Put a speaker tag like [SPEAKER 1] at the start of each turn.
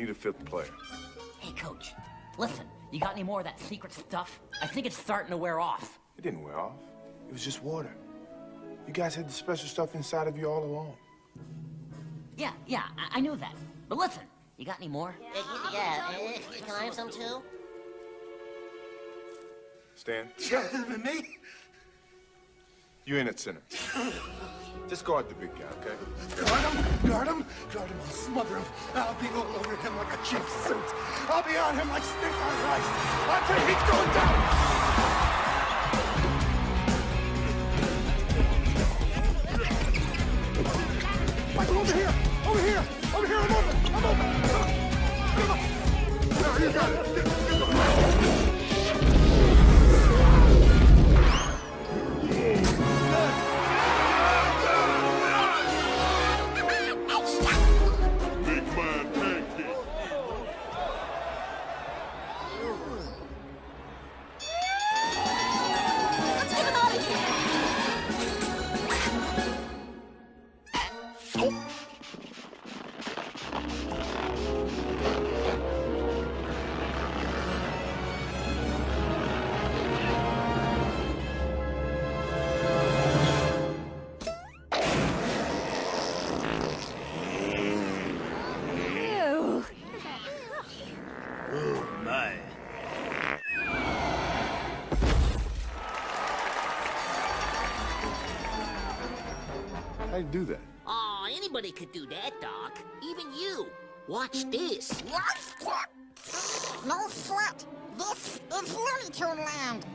[SPEAKER 1] need a fifth player.
[SPEAKER 2] Hey, Coach, listen, you got any more of that secret stuff? I think it's starting to wear off.
[SPEAKER 1] It didn't wear off. It was just water. You guys had the special stuff inside of you all along.
[SPEAKER 2] Yeah, I knew that. But listen, you got any more?
[SPEAKER 3] Can I have some too?
[SPEAKER 1] Stan,
[SPEAKER 4] Me?
[SPEAKER 1] you in at center. Just guard the big guy, okay?
[SPEAKER 4] Guard him. I'll smother him. I'll be all over him like a cheap suit. I'll be on him like steak on rice. I'll tell you, he's going down. Michael, over here, I'm open. Come on. There, you got it.
[SPEAKER 1] How'd you do that?
[SPEAKER 3] Oh, anybody could do that, Doc. Even you. Watch this.
[SPEAKER 5] No sweat. This is Looney Tune Land.